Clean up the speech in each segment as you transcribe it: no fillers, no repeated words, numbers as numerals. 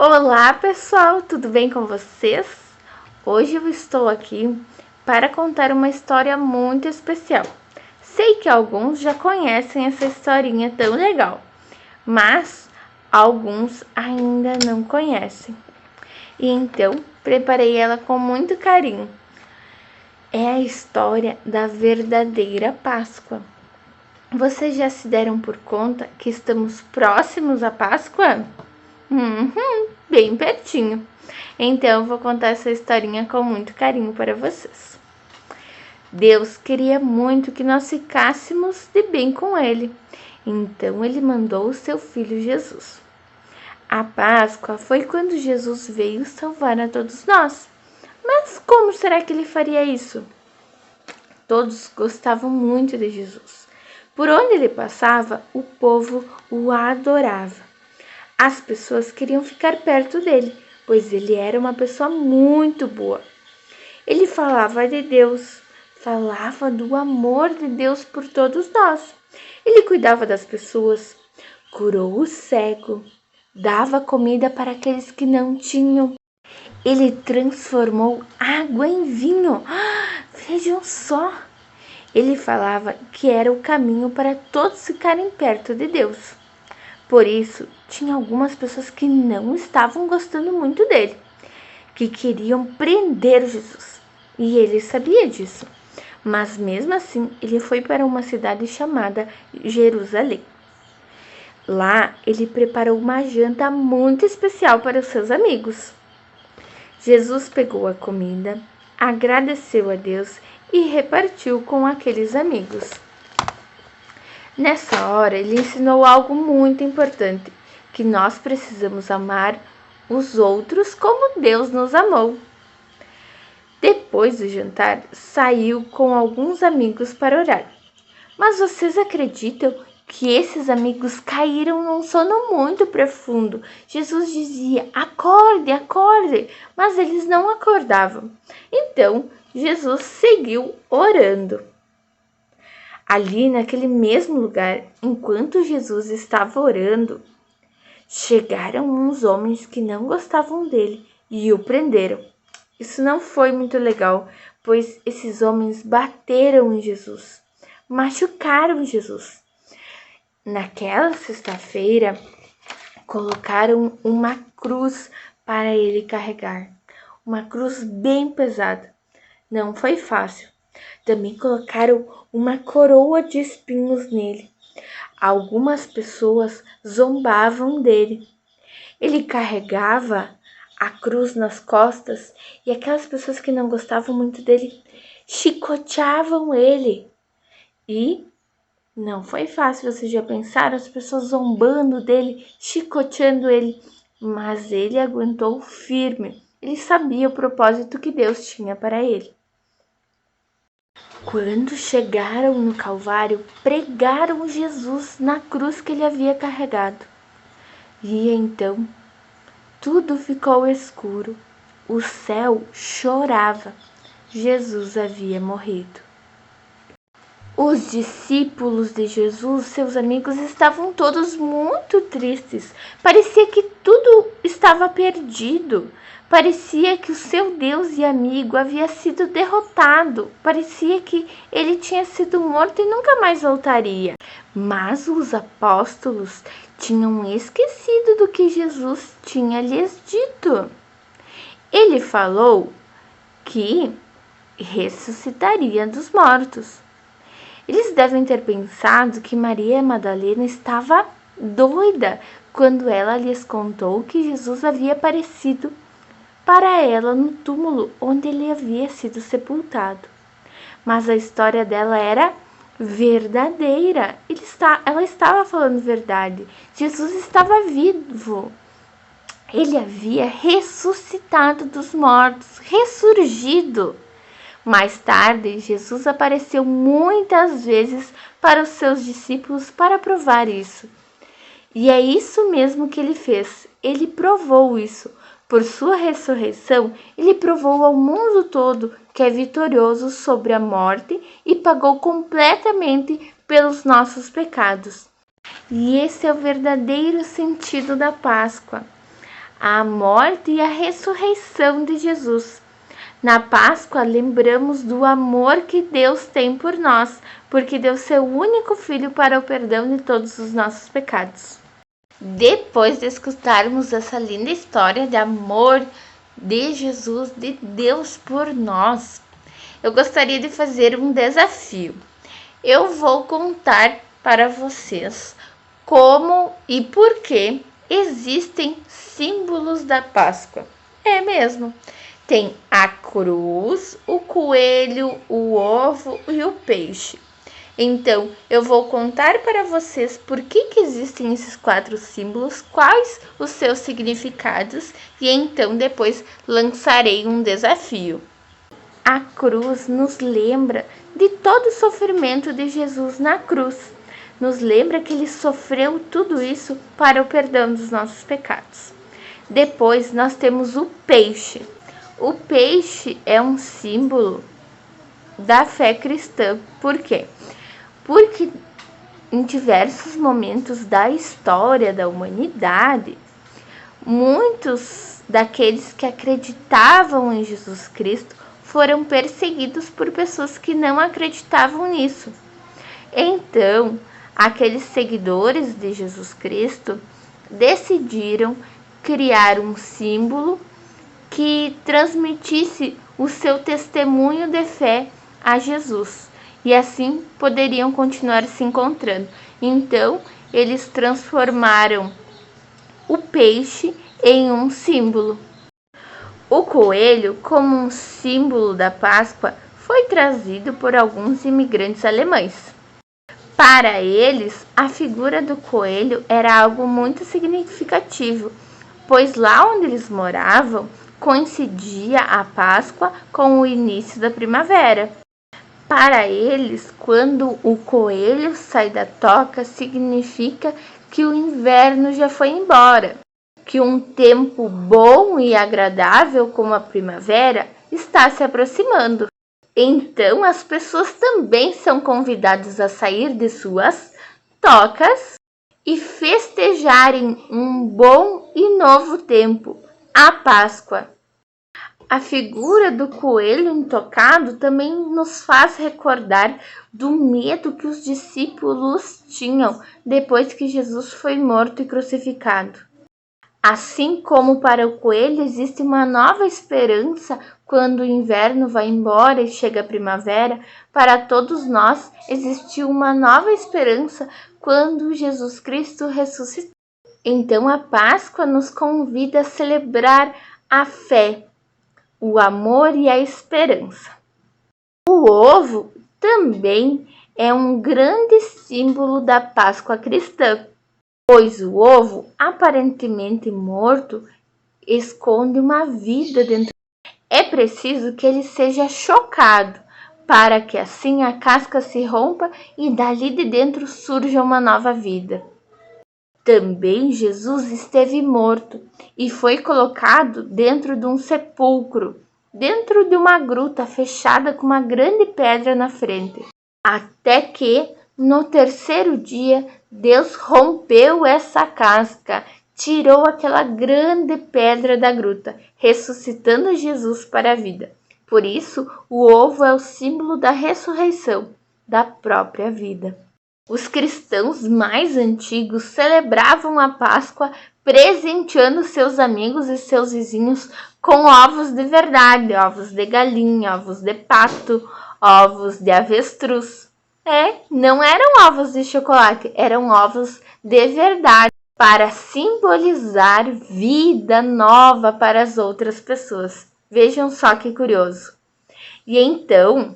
Olá pessoal, tudo bem com vocês? Hoje eu estou aqui para contar uma história muito especial. Sei que alguns já conhecem essa historinha tão legal, mas alguns ainda não conhecem. E então preparei ela com muito carinho. É a história da verdadeira Páscoa. Vocês já se deram por conta que estamos próximos à Páscoa? Bem pertinho. Então eu vou contar essa historinha com muito carinho para vocês. Deus queria muito que nós ficássemos de bem com Ele. Então Ele mandou o seu Filho Jesus. A Páscoa foi quando Jesus veio salvar a todos nós. Mas como será que Ele faria isso? Todos gostavam muito de Jesus. Por onde Ele passava, o povo o adorava. As pessoas queriam ficar perto dele, pois ele era uma pessoa muito boa. Ele falava de Deus, falava do amor de Deus por todos nós. Ele cuidava das pessoas, curou o cego, dava comida para aqueles que não tinham. Ele transformou água em vinho. Vejam só! Ele falava que era o caminho para todos ficarem perto de Deus. Por isso, tinha algumas pessoas que não estavam gostando muito dele, que queriam prender Jesus. E ele sabia disso. Mas mesmo assim, ele foi para uma cidade chamada Jerusalém. Lá, ele preparou uma janta muito especial para os seus amigos. Jesus pegou a comida, agradeceu a Deus e repartiu com aqueles amigos. Nessa hora, ele ensinou algo muito importante, que nós precisamos amar os outros como Deus nos amou. Depois do jantar, saiu com alguns amigos para orar. Mas vocês acreditam que esses amigos caíram num sono muito profundo? Jesus dizia: acorde, acorde, mas eles não acordavam. Então, Jesus seguiu orando. Ali naquele mesmo lugar, enquanto Jesus estava orando, chegaram uns homens que não gostavam dele e o prenderam. Isso não foi muito legal, pois esses homens bateram em Jesus, machucaram Jesus. Naquela sexta-feira, colocaram uma cruz para ele carregar, uma cruz bem pesada. Não foi fácil. Também colocaram uma coroa de espinhos nele. Algumas pessoas zombavam dele. Ele carregava a cruz nas costas e aquelas pessoas que não gostavam muito dele chicoteavam ele. E não foi fácil, vocês já pensaram? As pessoas zombando dele, chicoteando ele. Mas ele aguentou firme. Ele sabia o propósito que Deus tinha para ele. Quando chegaram no Calvário, pregaram Jesus na cruz que ele havia carregado. E então tudo ficou escuro. O céu chorava. Jesus havia morrido. Os discípulos de Jesus, seus amigos, estavam todos muito tristes. Parecia que tudo estava perdido. Parecia que o seu Deus e amigo havia sido derrotado. Parecia que ele tinha sido morto e nunca mais voltaria. Mas os apóstolos tinham esquecido do que Jesus tinha lhes dito. Ele falou que ressuscitaria dos mortos. Eles devem ter pensado que Maria Madalena estava doida quando ela lhes contou que Jesus havia aparecido para ela no túmulo onde ele havia sido sepultado. Mas a história dela era verdadeira. Ela estava falando verdade. Jesus estava vivo. Ele havia ressuscitado dos mortos, ressurgido. Mais tarde, Jesus apareceu muitas vezes para os seus discípulos para provar isso. E é isso mesmo que ele fez. Ele provou isso. Por sua ressurreição, ele provou ao mundo todo que é vitorioso sobre a morte e pagou completamente pelos nossos pecados. E esse é o verdadeiro sentido da Páscoa. a morte e a ressurreição de Jesus. Na Páscoa, lembramos do amor que Deus tem por nós, porque deu seu único Filho para o perdão de todos os nossos pecados. Depois de escutarmos essa linda história de amor de Jesus, de Deus por nós, eu gostaria de fazer um desafio. Eu vou contar para vocês como e por que existem símbolos da Páscoa. É mesmo. Tem a cruz, o coelho, o ovo e o peixe. Então, eu vou contar para vocês por que existem esses 4 símbolos, quais os seus significados, e então depois lançarei um desafio. A cruz nos lembra de todo o sofrimento de Jesus na cruz. Nos lembra que ele sofreu tudo isso para o perdão dos nossos pecados. Depois nós temos o peixe. O peixe é um símbolo da fé cristã. Por quê? Porque em diversos momentos da história da humanidade, muitos daqueles que acreditavam em Jesus Cristo foram perseguidos por pessoas que não acreditavam nisso. Então, aqueles seguidores de Jesus Cristo decidiram criar um símbolo que transmitisse o seu testemunho de fé a Jesus, e assim poderiam continuar se encontrando. Então, eles transformaram o peixe em um símbolo. O coelho, como um símbolo da Páscoa, foi trazido por alguns imigrantes alemães. Para eles, a figura do coelho era algo muito significativo, pois lá onde eles moravam, coincidia a Páscoa com o início da primavera. Para eles, quando o coelho sai da toca, significa que o inverno já foi embora, que um tempo bom e agradável como a primavera está se aproximando. Então, as pessoas também são convidadas a sair de suas tocas e festejarem um bom e novo tempo, a Páscoa. A figura do coelho intocado também nos faz recordar do medo que os discípulos tinham depois que Jesus foi morto e crucificado. Assim como para o coelho existe uma nova esperança quando o inverno vai embora e chega a primavera, para todos nós existiu uma nova esperança quando Jesus Cristo ressuscitou. Então a Páscoa nos convida a celebrar a fé, o amor e a esperança. O ovo também é um grande símbolo da Páscoa cristã, pois o ovo, aparentemente morto, esconde uma vida dentro. É preciso que ele seja chocado, para que assim a casca se rompa e dali de dentro surja uma nova vida. Também Jesus esteve morto e foi colocado dentro de um sepulcro, dentro de uma gruta fechada com uma grande pedra na frente, até que, no terceiro dia, Deus rompeu essa casca, tirou aquela grande pedra da gruta, ressuscitando Jesus para a vida. Por isso, o ovo é o símbolo da ressurreição, da própria vida. Os cristãos mais antigos celebravam a Páscoa presenteando seus amigos e seus vizinhos com ovos de verdade, ovos de galinha, ovos de pato, ovos de avestruz. Não eram ovos de chocolate, eram ovos de verdade, para simbolizar vida nova para as outras pessoas. Vejam só que curioso. E então,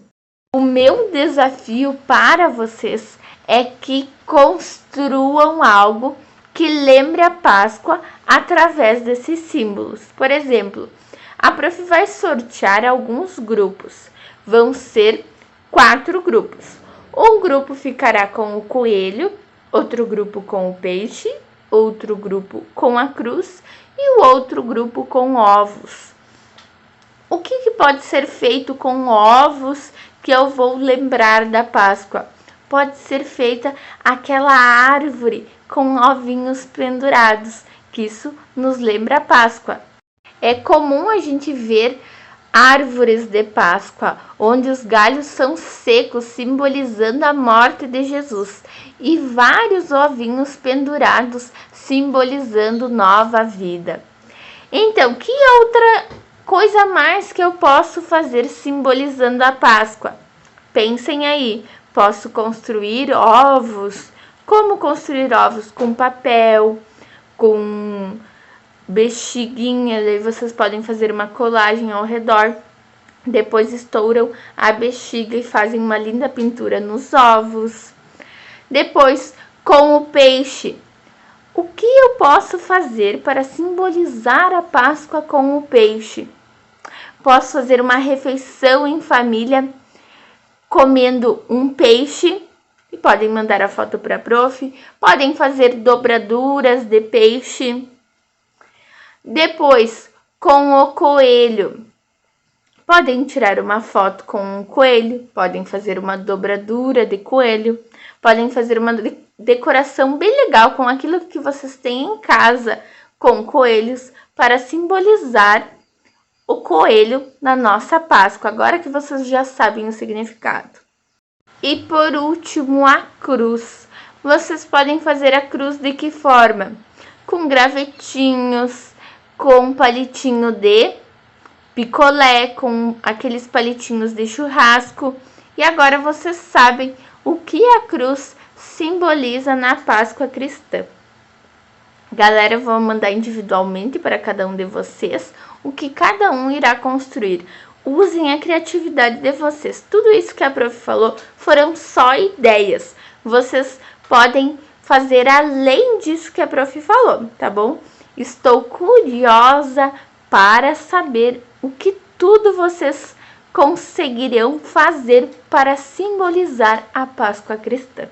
o meu desafio para vocês é que construam algo que lembre a Páscoa através desses símbolos. Por exemplo, a prof vai sortear alguns grupos. Vão ser 4 grupos. Um grupo ficará com o coelho, outro grupo com o peixe, outro grupo com a cruz e o outro grupo com ovos. O que pode ser feito com ovos que eu vou lembrar da Páscoa? Pode ser feita aquela árvore com ovinhos pendurados, que isso nos lembra a Páscoa. É comum a gente ver árvores de Páscoa, onde os galhos são secos, simbolizando a morte de Jesus, e vários ovinhos pendurados, simbolizando nova vida. Então, que outra coisa mais que eu posso fazer simbolizando a Páscoa? Pensem aí, posso construir ovos. Como construir ovos? Com papel, com bexiguinha, daí vocês podem fazer uma colagem ao redor. Depois estouram a bexiga e fazem uma linda pintura nos ovos. Depois, com o peixe. O que eu posso fazer para simbolizar a Páscoa com o peixe? Posso fazer uma refeição em família comendo um peixe. E podem mandar a foto para a prof. Podem fazer dobraduras de peixe. Depois, com o coelho. Podem tirar uma foto com um coelho. Podem fazer uma dobradura de coelho. Podem fazer uma decoração bem legal com aquilo que vocês têm em casa com coelhos para simbolizar o coelho na nossa Páscoa, agora que vocês já sabem o significado. E por último, a cruz. Vocês podem fazer a cruz de que forma? Com gravetinhos, com palitinho de picolé, com aqueles palitinhos de churrasco. E agora vocês sabem o que a cruz simboliza na Páscoa cristã. Galera, eu vou mandar individualmente para cada um de vocês o que cada um irá construir. Usem a criatividade de vocês. Tudo isso que a prof falou foram só ideias. Vocês podem fazer além disso que a prof falou, tá bom? Estou curiosa para saber o que tudo vocês conseguirão fazer para simbolizar a Páscoa cristã.